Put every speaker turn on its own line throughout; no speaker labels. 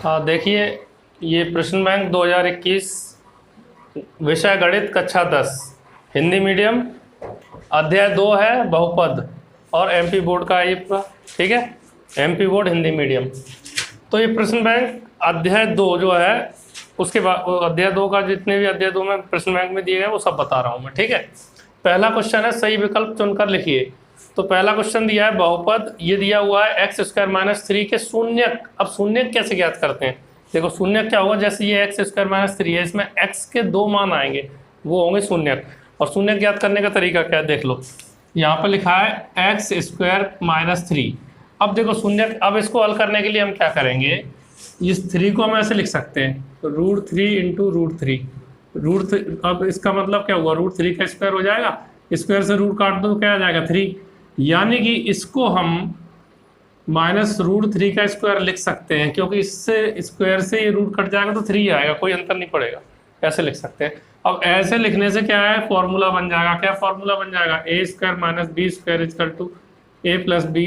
हाँ देखिए, ये प्रश्न बैंक 2021 विषय गणित कक्षा 10 हिंदी मीडियम अध्याय 2 है बहुपद और एमपी बोर्ड का ये पूरा, ठीक है, एमपी बोर्ड हिंदी मीडियम। तो ये प्रश्न बैंक अध्याय 2 जो है उसके बाद अध्याय 2 का जितने भी अध्याय 2 में प्रश्न बैंक में दिए गए वो सब बता रहा हूँ मैं, ठीक है। पहला क्वेश्चन है सही विकल्प चुनकर लिखिए। तो पहला क्वेश्चन दिया है बहुपद, ये दिया हुआ है एक्स स्क्वायर माइनस 3 के शून्यक। अब शून्यक कैसे ज्ञात करते हैं? देखो शून्यक क्या होगा, जैसे ये एक्स स्क्वायर माइनस 3 है, इसमें एक्स के 2 मान आएंगे, वो होंगे शून्यक। और शून्यक ज्ञात करने का तरीका क्या है देख लो, यहाँ पर लिखा है एक्स स्क्वायर माइनस 3। अब देखो शून्यक, अब इसको हल करने के लिए हम क्या करेंगे, इस 3 को हम ऐसे लिख सकते हैं √3 इंटू √3 अब इसका मतलब क्या हुआ, √3 का स्क्वायर हो जाएगा, स्क्वायर से रूट काट दो क्या आ जाएगा 3, यानी कि इसको हम माइनस √3 का स्क्वायर लिख सकते हैं, क्योंकि इससे स्क्वायर से ये रूट कट जाएगा तो 3 आएगा, कोई अंतर नहीं पड़ेगा, ऐसे लिख सकते हैं। अब ऐसे लिखने से क्या है, फॉर्मूला बन जाएगा, क्या फॉर्मूला बन जाएगा, A square minus B square equal to A plus B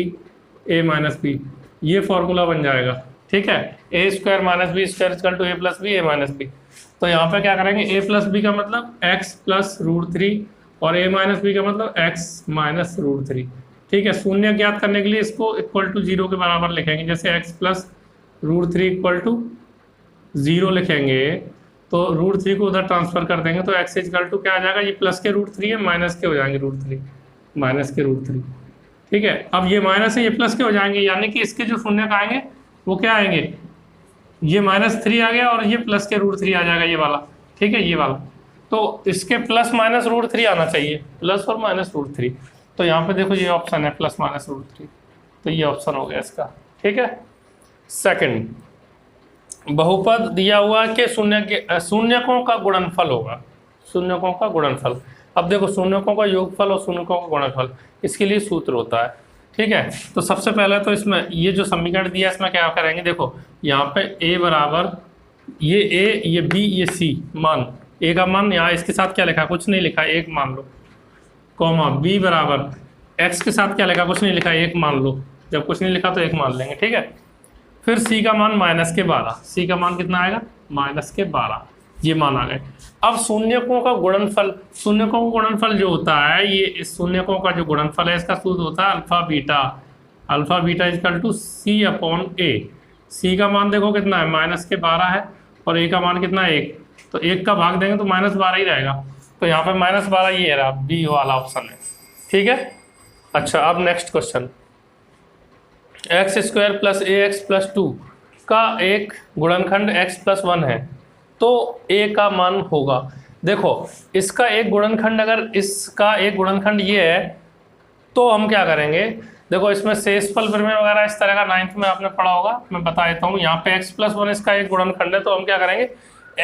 A minus B, ये फॉर्मूला बन जाएगा, ठीक है। A square minus B square equal to A plus B A minus B. तो यहाँ पे क्या करेंगे, ए प्लस बी का मतलब एक्स प्लस √3 और ए माइनस बी का मतलब एक्स माइनस √3, ठीक है। शून्य ज्ञात करने के लिए इसको इक्वल टू 0 के बराबर लिखेंगे, जैसे एक्स प्लस √3 इक्वल टू 0 लिखेंगे तो √3 को उधर ट्रांसफर कर देंगे तो एक्स इजकल टू क्या आ जाएगा, ये प्लस के √3 है, माइनस के हो जाएंगे √3, माइनस के √3, ठीक है। अब ये माइनस है, ये प्लस के हो जाएंगे, यानी कि इसके जो शून्य आएंगे वो क्या आएंगे, ये -3 आ गया और ये प्लस के √3 आ जाएगा, ये वाला, ठीक है, ये वाला। तो इसके प्लस माइनस √3 आना चाहिए, प्लस और माइनस √3। तो यहाँ पे देखो ये ऑप्शन है प्लस माइनस √3, तो ये ऑप्शन हो गया इसका, ठीक है। सेकंड, बहुपद दिया हुआ कि शून्यकों का गुणनफल होगा, शून्यकों का गुणनफल। अब देखो शून्यकों का योगफल और शून्यकों का गुणनफल, इसके लिए सूत्र होता है, ठीक है। तो सबसे पहले तो इसमें ये जो समीकरण दिया है इसमें क्या करेंगे, देखो यहाँ पे a बराबर ये a ये b ये c मान, a का मान यहाँ इसके साथ क्या लिखा, कुछ नहीं लिखा, 1 मान लो, कॉमा b बराबर x के साथ क्या लिखा, कुछ नहीं लिखा, 1 मान लो, जब कुछ नहीं लिखा तो 1 मान लेंगे, ठीक है। फिर c का मान -12, c का मान कितना आएगा, -12, ये मान आ गए। अब शून्यकों का गुणनफल, शून्यकों का गुणनफल जो होता है, ये इस शून्यकों का जो गुणनफल है इसका सूत्र होता है alpha beta equal to c/a। c का मान देखो कितना है, -12 है, और a का मान कितना है 1, तो 1 का भाग देंगे तो -12 ही रहेगा। तो यहाँ पे -12 ये रहा, बी वाला ऑप्शन है, ठीक है। अच्छा अब नेक्स्ट क्वेश्चन, x² + ax + 2 का एक गुणनखंड x + 1 है, तो a का मान होगा। देखो इसका एक गुणनखंड, अगर इसका एक गुणनखंड ये है तो हम क्या करेंगे, देखो इसमें शेषफल प्रमेय वगैरह इस तरह का 9th में आपने पढ़ा होगा, मैं बता देता हूँ। यहाँ पे x + 1 इसका एक गुणनखंड है, तो हम क्या करेंगे,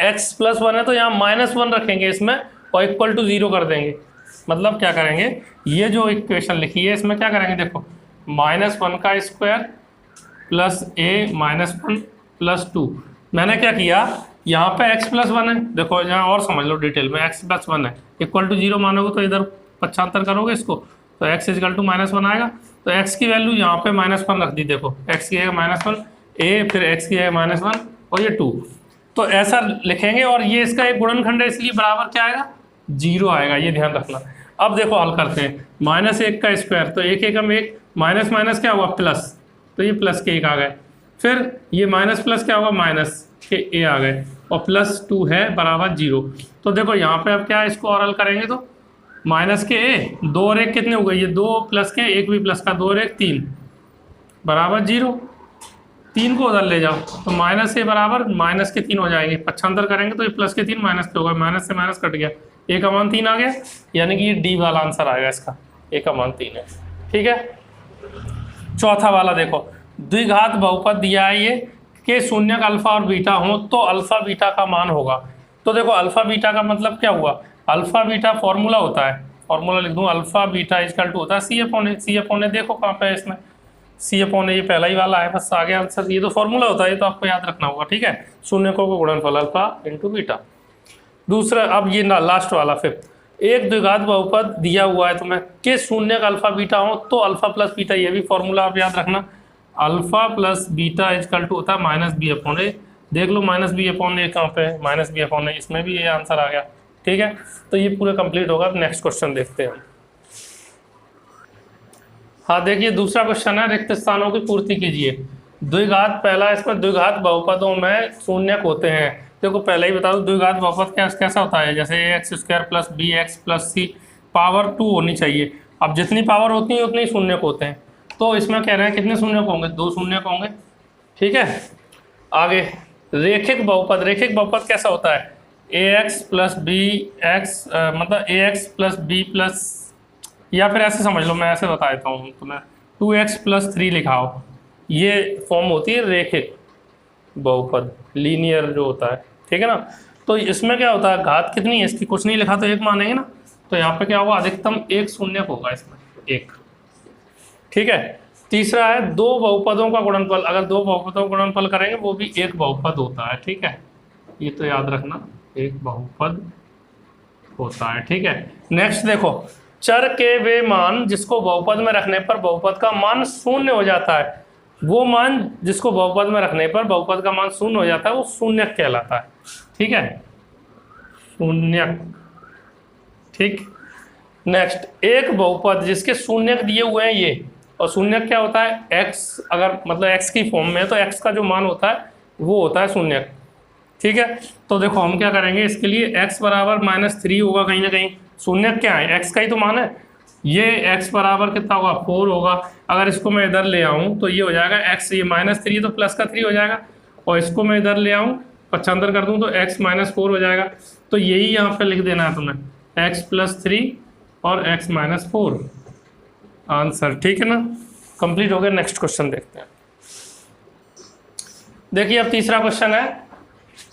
x + 1 है तो यहाँ -1 रखेंगे इसमें और इक्वल टू 0 कर देंगे। मतलब क्या करेंगे, ये जो इक्वेशन लिखी है इसमें क्या करेंगे, देखो -1 का स्क्वायर प्लस a -1 + 2। मैंने क्या किया, यहाँ पे x + 1 है, देखो यहाँ और समझ लो डिटेल में, x + 1 है, इक्वल टू 0 मानोगे तो इधर पक्षांतर करोगे इसको तो x इजकल टू -1 आएगा। तो x की वैल्यू यहाँ पे -1 रख दी, देखो x की है -1, a फिर x की है -1 और ये 2, तो ऐसा लिखेंगे। और ये इसका एक गुणनखंड है इसलिए बराबर क्या आएगा, 0 आएगा, ये ध्यान रखना। अब देखो हल करते हैं, -1 का स्क्वायर तो 1 एकम 1, माइनस माइनस क्या हुआ प्लस, तो ये प्लस के 1 आ गए, फिर ये माइनस प्लस क्या होगा, माइनस के a आ गए, और +2 है बराबर 0। तो देखो यहाँ पे अब क्या, इसको और हल करेंगे तो माइनस के a 2 और 1 कितने हो गए, ये 2 प्लस के 1 भी प्लस का 2 और 1 3 बराबर 0, 3 को उधर ले जाओ तो -a बराबर -3 हो जाएंगे, पक्षांतर करेंगे तो ये +3 माइनस के होगा, माइनस से माइनस कट गया, a का मान 3 आ गया, यानी कि ये डी वाला आंसर आएगा इसका, a का मान 3 है, ठीक है। चौथा वाला देखो, द्विघात बहुपद दिया है ये कि शून्यक अल्फा और बीटा हो तो अल्फा बीटा का मान होगा। तो देखो अल्फा बीटा का मतलब क्या हुआ, अल्फा बीटा फॉर्मूला होता है, फॉर्मूला लिख दूं, अल्फा बीटा इजकल टू होता है c/a, देखो कहाँ पे है इसमें c/a, ये पहला ही वाला है, बस आगे आंसर, ये तो फॉर्मूला होता है, ये तो आपको याद रखना होगा, ठीक है। शून्यकों का गुणनफल अल्फा × बीटा। दूसरा, अब ये लास्ट वाला फिफ्थ, एक द्विघात बहुपद दिया हुआ है तुम्हें कि शून्यक अल्फा बीटा हो तो अल्फा + बीटा, ये भी फॉर्मूला आप याद रखना, alpha plus beta equal to होता है माइनस बी अपॉन ए। देख लो माइनस बी अपॉन ए कहाँ पे है, माइनस बी अपॉन ए, इसमें भी ये आंसर आ गया। ठीक है, तो ये पूरा कंप्लीट होगा। अब नेक्स्ट क्वेश्चन देखते हैं। हाँ देखिए, दूसरा क्वेश्चन है, रिक्त स्थानों की पूर्ति कीजिए। द्विघात, पहला इसमें द्विघात बहुपदों में शून्यक होते हैं। देखो पहले ही बता दो, द्विघात बहुपद कैसा होता है, जैसे X square plus B X plus C, power 2 होनी चाहिए। अब जितनी पावर होती है उतने ही शून्यक होते हैं। तो इसमें कह रहे हैं कितने शून्यक होंगे, 2 शून्यक होंगे। ठीक है, आगे रेखिक बहुपद। रेखिक बहुपद कैसा होता है, A x plus B x, मतलब ए एक्स प्लस बी प्लस, या फिर ऐसे समझ लो, मैं ऐसे बता देता हूँ तुम्हें, 2x प्लस 3 लिखाओ। ये फॉर्म होती है रेखिक बहुपद, लीनियर जो होता है। ठीक है ना, तो इसमें क्या होता है, घात कितनी है इसकी, कुछ नहीं लिखा तो 1 मानेंगे ना, तो यहाँ पे क्या होगा, अधिकतम 1 शून्यक होगा इसमें, 1। ठीक है, तीसरा है दो बहुपदों का गुणनफल। अगर दो बहुपदों का गुणनफल करेंगे वो भी एक बहुपद होता है। ठीक है, ये तो याद रखना, एक बहुपद होता है। ठीक है, नेक्स्ट देखो, चर के वे मान जिसको बहुपद में रखने पर बहुपद का मान शून्य हो जाता है। वो मान जिसको बहुपद में रखने पर बहुपद का मान शून्य हो जाता है वो शून्यक कहलाता है। ठीक है, शून्यक। ठीक, नेक्स्ट, एक बहुपद जिसके शून्यक दिए हुए हैं ये, और शून्यक क्या होता है, x, अगर मतलब x की फॉर्म में है तो x का जो मान होता है वो होता है शून्यक। ठीक है, तो देखो हम क्या करेंगे इसके लिए, x बराबर -3 होगा कहीं ना कहीं। शून्यक क्या है, x का ही तो मान है। ये x बराबर कितना होगा, 4 होगा। अगर इसको मैं इधर ले आऊँ तो ये हो जाएगा x, ये -3 तो प्लस का 3 हो जाएगा, और इसको मैं इधर ले आऊँ, पक्षांतर कर दूँ तो x -4 हो जाएगा। तो यही यहाँ पे लिख देना है तुम्हें, x + 3 और x -4 आंसर। ठीक है ना, कंप्लीट हो गया। नेक्स्ट क्वेश्चन देखते हैं। देखिए अब तीसरा क्वेश्चन है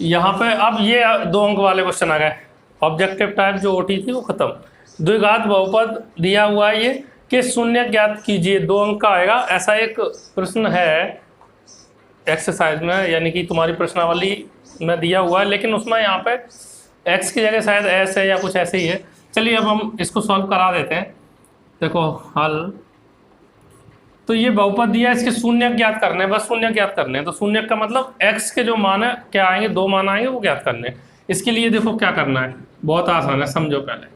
यहाँ पे, अब ये 2 अंक वाले क्वेश्चन आ गए। ऑब्जेक्टिव टाइप जो ओटी थी वो खत्म। द्विघात बहुपद दिया हुआ है ये कि शून्य ज्ञात कीजिए, 2 अंक का आएगा। ऐसा एक प्रश्न है एक्सरसाइज में, यानी कि तुम्हारी प्रश्नावली में दिया हुआ है, लेकिन उसमें यहाँ पे x की जगह शायद s है या कुछ ऐसे ही है। चलिए अब हम इसको सॉल्व करा देते हैं। देखो हल, तो ये बहुपद दिया है, इसके शून्य ज्ञात करने हैं, बस शून्य ज्ञात करने हैं। तो शून्य का मतलब x के जो मान है क्या आएंगे, 2 मान आएंगे, वो ज्ञात करने हैं। इसके लिए देखो क्या करना है, बहुत आसान है, समझो। पहले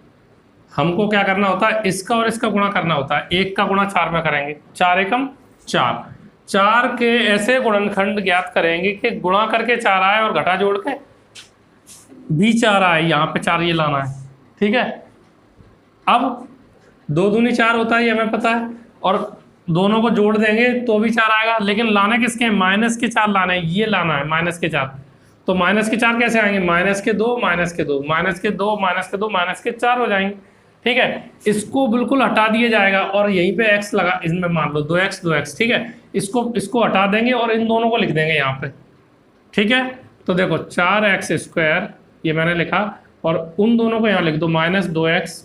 हमको क्या करना होता है, इसका और इसका गुणा करना होता है। 1 का गुणा 4 में करेंगे, 4 एकम 4। 4 के ऐसे गुणनखंड ज्ञात करेंगे कि गुणा करके 4 आए और घटा जोड़ के भी 4 आए। यहाँ पे 4 ये लाना है। ठीक है, अब 2 दूनी 4 होता है, ये हमें पता है, और दोनों को जोड़ देंगे तो भी 4 आएगा। लेकिन लाने किसके, माइनस के 4 लाने, ये लाना है माइनस के 4। तो माइनस के 4 कैसे आएंगे, -2 -2 -2 -2 -4 हो जाएंगे। ठीक है, इसको बिल्कुल हटा दिया जाएगा और यहीं पे x लगा, इसमें मान लो 2x। ठीक है, इसको हटा देंगे और इन दोनों को लिख देंगे यहाँ पे। ठीक है, तो देखो 4x² ये मैंने लिखा, और उन दोनों को यहाँ लिख दो, -2x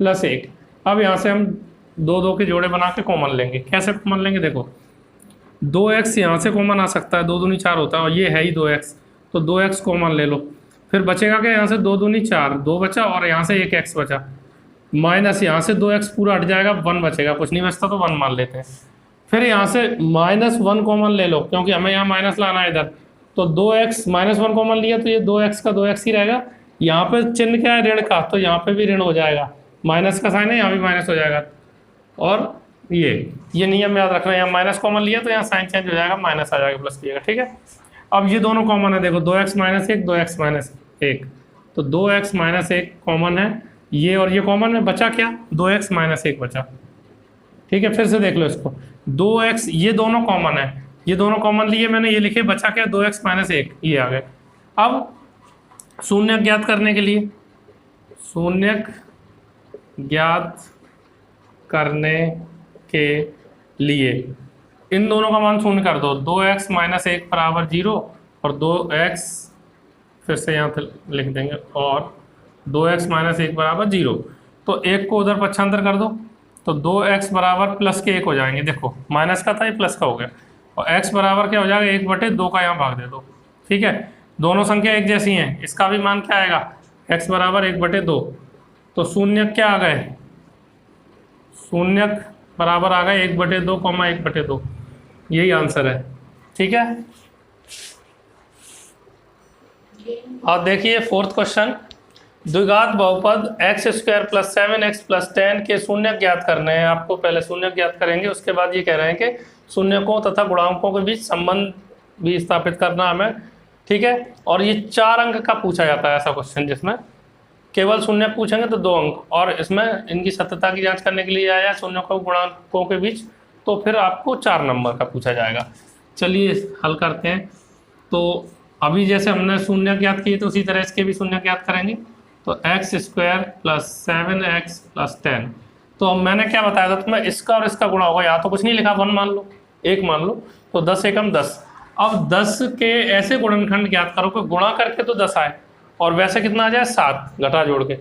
+ 1। अब यहाँ से हम 2 के जोड़े बना के कॉमन लेंगे। कैसे कॉमन लेंगे, देखो 2x यहाँ से कॉमन आ सकता है, 2 दूनी 4 होता है, और ये है ही 2x, तो 2x कॉमन ले लो। फिर बचेगा क्या, यहाँ से 2 दूनी 4, 2 बचा, और यहाँ से 1x बचा, माइनस यहाँ से 2x पूरा हट जाएगा, 1 बचेगा, कुछ नहीं बचता तो 1 मान लेते हैं। फिर यहाँ से -1 कॉमन ले लो, क्योंकि हमें यहाँ माइनस लाना है इधर, तो 2x -1 कॉमन लिया तो ये 2x का 2x ही रहेगा। यहाँ पे चिन्ह क्या है, ऋण का, तो यहाँ पे भी ऋण हो जाएगा, माइनस का साइन है, यहाँ भी माइनस हो जाएगा। और ये नियम याद रखना, यहाँ माइनस कॉमन लिया तो यहाँ साइन चेंज हो जाएगा, माइनस आ जाएगा, प्लस लिएगा। ठीक है, अब ये दोनों कॉमन है, देखो 2x - 1 2x - 1, तो 2x - 1 कॉमन है, ये और ये कॉमन है, बचा क्या, 2x - 1 बचा। ठीक है, फिर से देख लो इसको, 2x, ये दोनों कॉमन है, ये दोनों कॉमन लिए मैंने, ये लिखे, बचा क्या, 2x - 1, ये आ गए। अब शून्य ज्ञात करने के लिए, शून्य ज्ञात करने के लिए इन दोनों का मान शून्य कर दो, 2x - 1 बराबर 0 और 2x, फिर से यहाँ पे लिख देंगे, और 2x - 1 बराबर 0। तो 1 को उधर पक्षांतर कर दो, तो 2x बराबर प्लस के 1 हो जाएंगे। देखो माइनस का था, ये प्लस का हो गया, और x बराबर क्या हो जाएगा, 1/2 का यहाँ भाग दे दो। ठीक है, दोनों संख्या एक जैसी हैं, इसका भी मान क्या आएगा, x बराबर 1/2। तो शून्य क्या आ गए, शून्य बराबर आ गए 1/2, 1/2। यही आंसर है, ठीक है। और देखिए फोर्थ क्वेश्चन, द्विघात बहुपद x square plus 7x plus 10 के शून्य ज्ञात करने हैं आपको। पहले शून्य ज्ञात करेंगे, उसके बाद ये कह रहे हैं कि शून्यकों तथा गुणांकों के बीच संबंध भी स्थापित करना हमें, ठीक है। और ये 4 अंक का पूछा जाता है ऐसा क्वेश्चन जिसमें केवल शून्य पूछेंगे तो 2 अंक, और इसमें इनकी सत्यता की जांच करने के लिए आया शून्यकों गुणांकों के बीच, तो फिर आपको 4 नंबर का पूछा जाएगा। चलिए हल करते हैं। तो अभी जैसे हमने शून्य ज्ञात किए तो उसी तरह इसके भी शून्य ज्ञात करेंगे। तो x square plus 7x plus 10, तो मैंने क्या बताया था तुम्हें, इसका और इसका गुणा होगा। यहाँ तो कुछ नहीं लिखा, 1 मान लो, 1 मान लो, तो 10 एकम 10। अब 10 के ऐसे गुणनखंड ज्ञात करो कि गुणा करके तो 10 आए और वैसे कितना आ जाए 7 घटा जोड़ के।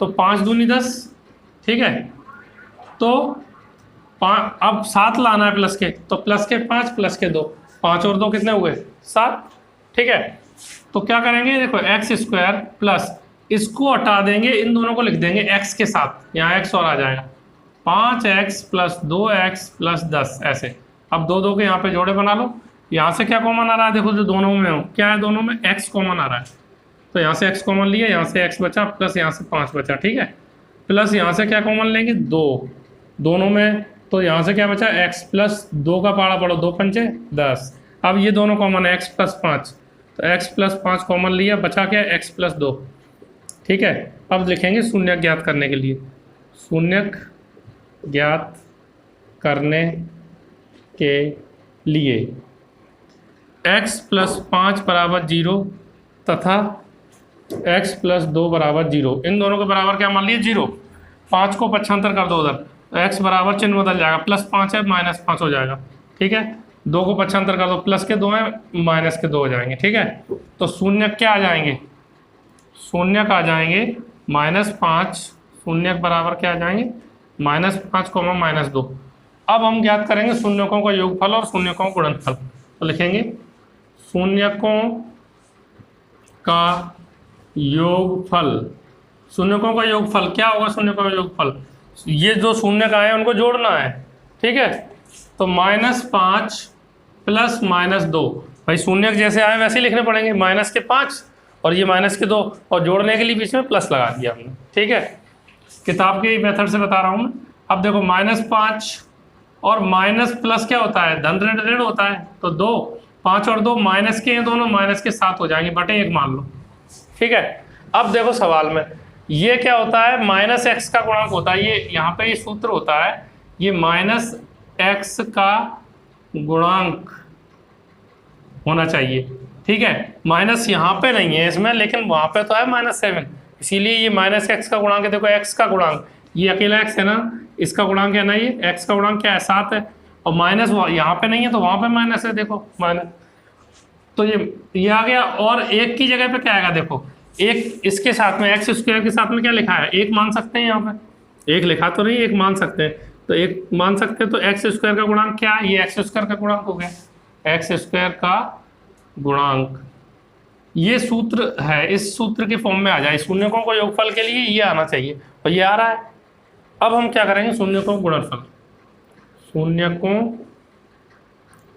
तो 5 दूनी 10, ठीक है। तो अब 7 लाना है प्लस के, तो प्लस के 5 प्लस के 2, 5 और 2 कितने हुए 7, ठीक है। तो क्या करेंगे, देखो एक्स स्क्वायर प्लस, इसको हटा देंगे, इन दोनों को लिख देंगे x के साथ, यहाँ x और आ जाएगा 5x प्लस 2x प्लस 10 ऐसे। अब 2 2 के यहाँ पे जोड़े बना लो। यहाँ से क्या कॉमन आ रहा है, देखो जो दोनों में हो क्या है, दोनों में x कॉमन आ रहा है, तो यहाँ से x कॉमन लिया, यहाँ से x बचा, प्लस यहाँ से 5 बचा, ठीक है। प्लस यहाँ से क्या कॉमन लेंगे 2 दोनों में, तो यहाँ से क्या बचा x प्लस 2 का पाड़ा पड़ो, 2 पंचे 10। अब ये दोनों कॉमन है x प्लस 5, तो x प्लस 5 कॉमन लिया, बचा क्या x प्लस 2, ठीक है। अब लिखेंगे शून्य ज्ञात करने के लिए, शून्य ज्ञात करने के लिए x प्लस 5 बराबर 0 तथा x प्लस 2 बराबर 0, इन दोनों के बराबर क्या मान लिए 0। 5 को पक्षांतर कर दो उधर, तो x बराबर चिन्ह बदल जाएगा, प्लस 5 है माइनस 5 हो जाएगा, ठीक है। 2 को पक्षांतर कर दो, प्लस के 2 है माइनस के 2 हो जाएंगे, ठीक है। तो शून्य क्या आ जाएंगे, शून्य का आ जाएंगे -5, शून्य बराबर क्या आ जाएंगे -5 -2। अब हम ज्ञात करेंगे शून्यकों का योगफल और शून्यकों का गुणनफल। तो लिखेंगे शून्यकों का योगफल, शून्यकों का योगफल क्या होगा, शून्यकों का योगफल ये जो शून्य का है उनको जोड़ना है, ठीक है। तो -5 प्लस -2, भाई शून्य जैसे आए वैसे ही लिखने पड़ेंगे, माइनस के 5 और ये माइनस के 2, और जोड़ने के लिए बीच में प्लस लगा दिया हमने, ठीक है। किताब के मेथड से बता रहा हूँ मैं। अब देखो -5 और माइनस प्लस क्या होता है, धन ऋण ऋण होता है, तो 2, 5 और 2 माइनस के हैं दोनों, माइनस के 7 हो जाएंगे, बटे 1 मान लो, ठीक है। अब देखो सवाल में ये क्या होता है, -x का गुणांक होता है, ये यहाँ पे ये सूत्र होता है, ये -x का गुणांक होना चाहिए, ठीक है। माइनस यहाँ पे नहीं है इसमें, लेकिन वहाँ पे तो है -7, इसीलिए ये -x का गुणांक है। देखो x का गुणांक ये अकेला x है ना, इसका गुणांक है ना, ये x का गुणांक क्या है 7 है, और माइनस यहाँ पे नहीं है तो वहाँ पे माइनस है, देखो माइनस, तो ये आ गया। और 1 की जगह पे क्या आएगा, देखो 1 इसके साथ में एक्स स्क्वायर के साथ में क्या लिखा है, 1 मान सकते हैं, यहाँ पे 1 लिखा तो नहीं, 1 मान सकते हैं, तो 1 मान सकते हैं। तो एक्स स्क्वायर का गुणांक क्या है, ये एक्स स्क्वायर का गुणांक हो गया, एक्स स्क्वायर का गुणांक, ये सूत्र है, इस सूत्र के फॉर्म में आ जाए। शून्यकों को योगफल के लिए ये आना चाहिए और ये आ रहा है। अब हम क्या करेंगे, शून्यकों गुणनफल, शून्यकों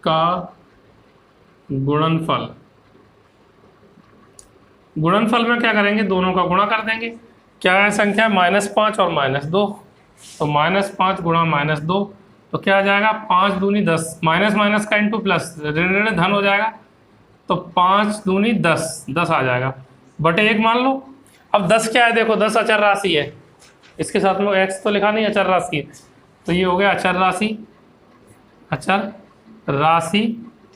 का गुणनफल, गुणनफल में क्या करेंगे, दोनों का गुणा कर देंगे। क्या है संख्या, -5 और -2, तो -5 गुणा -2, तो क्या आ जाएगा 5 दूनी 10, माइनस माइनस का इंटू प्लस, ऋण ऋण धन हो जाएगा, तो 5 दूनी 10, 10 आ जाएगा, बटे 1 मान लो। अब 10 क्या है, देखो 10 अचर राशि है, इसके साथ में x तो लिखा नहीं, अचर राशि है, तो ये हो गया अचर राशि, अचर राशि,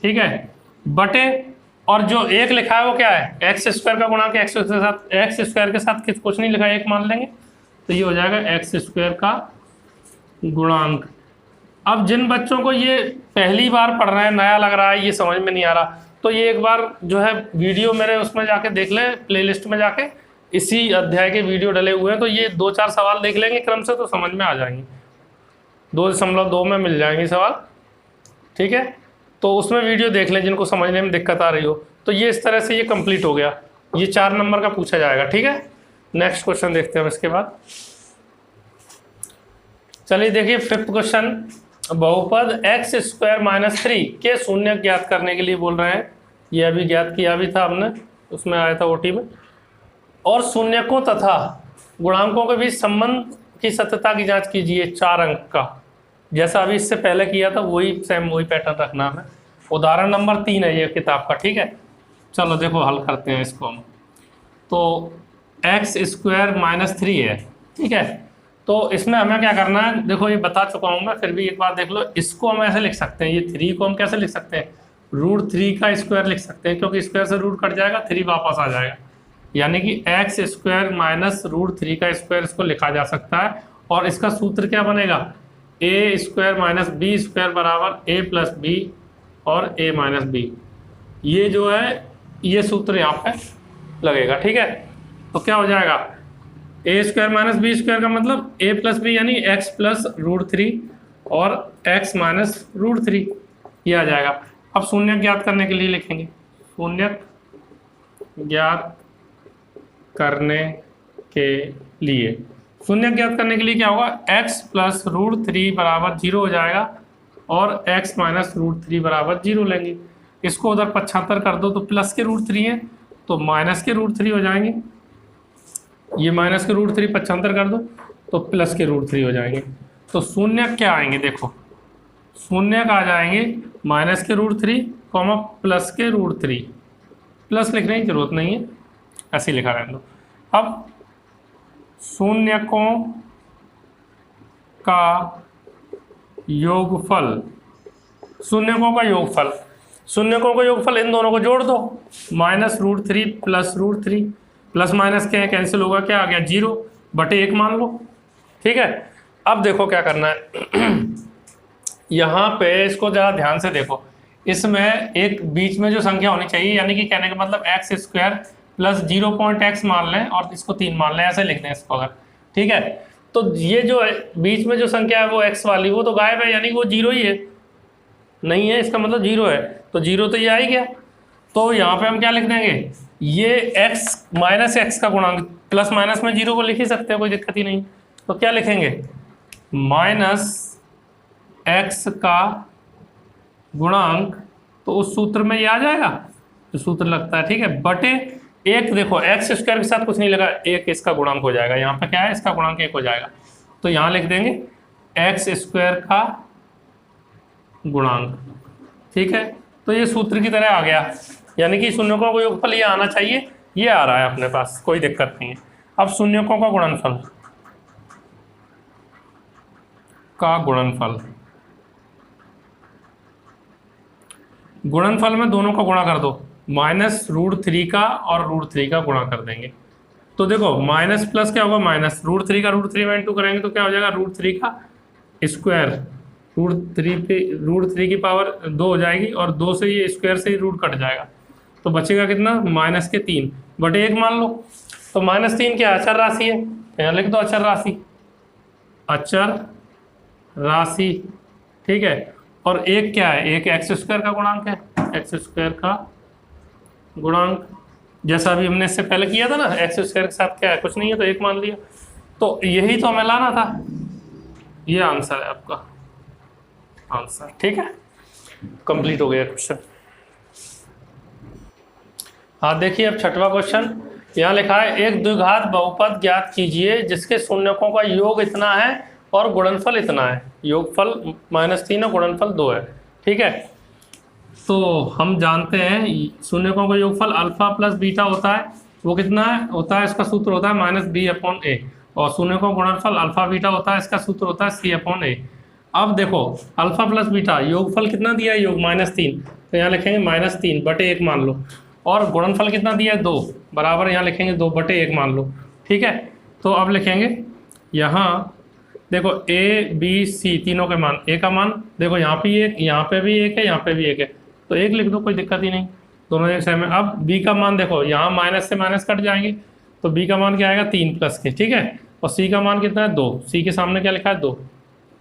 ठीक है, बटे, और जो 1 लिखा है वो क्या है, एक्स स्क्वायर का गुणांक, एक्स स्क्वायर के साथ कुछ नहीं लिखा है, 1 मान लेंगे, तो ये हो जाएगा एक्स स्क्वायर का गुणांक। अब जिन बच्चों को ये पहली बार पढ़ रहे हैं, नया लग रहा है, ये समझ में नहीं आ रहा, तो ये एक बार जो है वीडियो मेरे उसमें जाके देख लें, प्लेलिस्ट में जाके इसी अध्याय के वीडियो डले हुए हैं, तो ये 2-4 सवाल देख लेंगे क्रम से, तो समझ में आ जाएंगे, 2.2 में मिल जाएंगे सवाल, ठीक है। तो उसमें वीडियो देख लें जिनको समझने में दिक्कत आ रही हो। तो ये इस तरह से ये कंप्लीट हो गया, ये 4 नंबर का पूछा जाएगा, ठीक है। नेक्स्ट क्वेश्चन देखते हैं हम इसके बाद। चलिए देखिए 5th क्वेश्चन, बहुपद एक्स स्क्वायर माइनस 3 के शून्य ज्ञात करने के लिए बोल रहे हैं। ये अभी ज्ञात किया भी था हमने, उसमें आया था ओटी में। और शून्यकों तथा गुणांकों के बीच संबंध की सत्यता की जांच कीजिए 4 अंक का। जैसा अभी इससे पहले किया था वही सेम वही पैटर्न रखना है। उदाहरण नंबर 3 है ये किताब का, ठीक है। चलो देखो हल करते हैं इसको हम। तो एक्स स्क्वायर माइनस 3 है, ठीक है। तो इसमें हमें क्या करना है, देखो ये बता चुका हूँ मैं, फिर भी एक बार देख लो। इसको हम ऐसे लिख सकते हैं, ये 3 को हम कैसे लिख सकते हैं, √3 का स्क्वायर लिख सकते हैं, क्योंकि स्क्वायर से रूट कट जाएगा, 3 वापस आ जाएगा। यानी कि एक्स स्क्वायर माइनस √3 का स्क्वायर इसको लिखा जा सकता है। और इसका सूत्र क्या बनेगा, ए स्क्वायर माइनस बी स्क्वायर बराबर ए प्लस बी और ए माइनस बी। ये जो है ये सूत्र यहाँ पे लगेगा, ठीक है। तो क्या हो जाएगा, A square minus B square का मतलब ए प्लस बी यानी एक्स प्लस √3 और एक्स माइनस √3, ये आ जाएगा। अब शून्य ज्ञात करने के लिए लिखेंगे, शून्य ज्ञात करने के लिए, शून्य ज्ञात करने के लिए क्या होगा, x प्लस √3 बराबर 0 हो जाएगा और x माइनस √3 बराबर 0 लेंगे। इसको उधर 75 कर दो तो प्लस के √3 है तो माइनस के √3 हो जाएंगे। ये माइनस के √3 75 कर दो तो प्लस के √3 हो जाएंगे। तो शून्य क्या आएंगे, देखो शून्य का आ जाएंगे माइनस के √3 कॉमा प्लस के √3। प्लस लिखने की जरूरत नहीं है, ऐसे लिखा रहने दो। अब शून्यकों का योगफल, शून्यकों का योगफल, शून्यकों का योगफल इन दोनों को जोड़ दो, माइनस √3 प्लस √3, प्लस माइनस क्या है कैंसिल होगा, क्या आ गया 0 बटे 1 मान लो, ठीक है। अब देखो क्या करना है यहाँ पे इसको जरा ध्यान से देखो, इसमें एक बीच में जो संख्या होनी चाहिए, यानी कि कहने का मतलब एक्स स्क्वायर प्लस 0.x मान लें और इसको 3 मान लें, ऐसे लिख दें इसको अगर, ठीक है। तो ये जो बीच में जो संख्या है वो x वाली, वो तो गायब है, यानी कि वो 0 ही है, नहीं है, इसका मतलब 0 है। तो 0 तो ये आ ही गया। तो यहाँ पे हम क्या लिख देंगे, ये x माइनस एक्स का गुणांक, प्लस माइनस में 0 को लिख ही सकते हैं, कोई दिक्कत ही नहीं। तो क्या लिखेंगे, माइनस x का गुणांक, तो उस सूत्र में ये आ जाएगा जो सूत्र लगता है, ठीक है, बटे 1। देखो एक्स स्क्वायर के साथ कुछ नहीं लगा, 1 इसका गुणांक हो जाएगा, यहाँ पे क्या है इसका गुणांक 1 हो जाएगा। तो यहाँ लिख देंगे एक्स स्क्वायर का गुणांक, ठीक है। तो ये सूत्र की तरह आ गया, यानी कि शून्यकों का योगफल ये आना चाहिए, ये आ रहा है अपने पास, कोई दिक्कत नहीं है। अब शून्यकों का गुणनफल गुणनफल में दोनों का गुणा कर दो, माइनस √3 का और √3 का गुणा कर देंगे। तो देखो माइनस प्लस क्या होगा, माइनस √3 का √3 में इंटू करेंगे तो क्या हो जाएगा, √3 का स्क्वायर, √3 की पावर 2 हो जाएगी और 2 से ये स्क्वायर से ही रूट कट जाएगा, तो बचेगा कितना, माइनस के 3 बटे 1 मान लो। तो -3 क्या अचर राशि है, यहाँ लिख दो अचर राशि, ठीक है। और 1 क्या है, 1 एक्स स्क्वायर का गुणांक है, एक्स स्क्वायर का गुणांक, जैसा अभी हमने इससे पहले किया था ना, एक्स स्क्वायर के साथ क्या है, कुछ नहीं है तो 1 मान लिया। तो यही तो हमें लाना था, ये आंसर है आपका आंसर, ठीक है। कंप्लीट हो गया क्वेश्चन। हाँ देखिए अब 6वां क्वेश्चन, यहाँ लिखा है एक द्विघात बहुपद ज्ञात कीजिए जिसके शून्यकों का योग इतना है और गुणनफल इतना है, योगफल -3 और गुणनफल 2 है, ठीक है। तो हम जानते हैं शून्यकों का योगफल अल्फा प्लस बीटा होता है, वो कितना है होता है, इसका सूत्र होता है -b/a, और शून्यकों का गुणनफल अल्फा बीटा होता है, इसका सूत्र होता है c/a। अब देखो अल्फा प्लस बीटा योगफल कितना दिया है, योग -3, तो यहाँ लिखेंगे -3 बटे 1 मान लो, और गुणनफल कितना दिया है 2 बराबर, यहाँ लिखेंगे 2 बटे 1 मान लो, ठीक है। तो अब लिखेंगे यहाँ देखो a b c तीनों के मान, a का मान देखो यहाँ पे 1, यहाँ पे भी 1 है, यहाँ पे भी 1 है, तो 1 लिख दो, कोई दिक्कत ही नहीं, दोनों एक सेम है। अब b का मान देखो यहाँ माइनस से माइनस कट जाएंगे, तो b का मान क्या आएगा 3 प्लस के, ठीक है। और c का मान कितना है 2, c के सामने क्या लिखा है 2।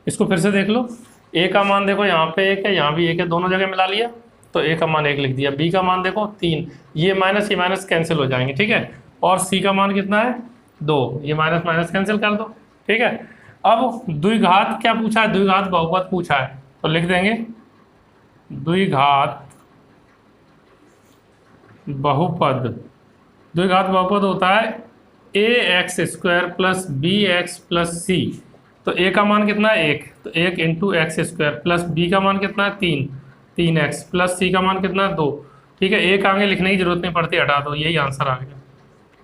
इसको फिर से देख लो, a का मान देखो यहाँ पे 1 है, यहाँ भी 1 है, दोनों जगह मिला लिया तो a का मान 1 लिख दिया, b का मान देखो 3, ये माइनस कैंसिल हो जाएंगे, ठीक है। और c का मान कितना है 2, ये माइनस कैंसिल कर दो, ठीक है। अब द्विघात क्या पूछा है, द्विघात बहुपद पूछा है, तो लिख देंगे द्विघात बहुपद। द्विघात बहुपद होता है A X square plus B X plus C. तो ए का मान कितना है 1, तो 1 into X square plus B का मान कितना है 3 एक्स प्लस सी का मान कितना है 2। ठीक है, एक आगे लिखने की जरूरत नहीं पड़ती, हटा दो, यही आंसर आ गया।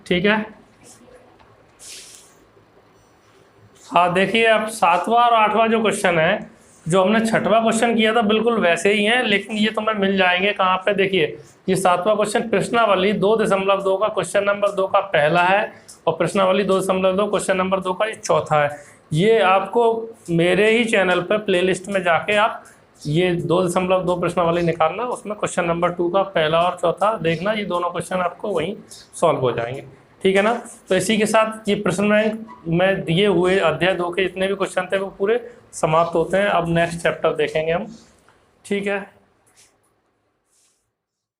ठीक है, हाँ देखिए अब 7वां और 8वां जो क्वेश्चन है, जो हमने 6वां क्वेश्चन किया था बिल्कुल वैसे ही हैं, लेकिन ये तुम्हें मिल जाएंगे कहाँ पे। देखिए ये 7वां क्वेश्चन प्रश्नावली 2.2 का क्वेश्चन नंबर 2 का पहला है, और प्रश्नावली 2.2 क्वेश्चन नंबर 2 का ये चौथा है। ये आपको मेरे ही चैनल पर प्लेलिस्ट में जाके आप ये 2.2 प्रश्नावली निकालना, उसमें क्वेश्चन नंबर 2 का पहला और चौथा देखना, ये दोनों क्वेश्चन आपको वहीं सॉल्व हो जाएंगे। ठीक है ना। तो इसी के साथ ये प्रश्न बैंक में दिए हुए अध्याय 2 के जितने भी क्वेश्चन थे वो पूरे समाप्त होते हैं। अब नेक्स्ट चैप्टर देखेंगे हम। ठीक है।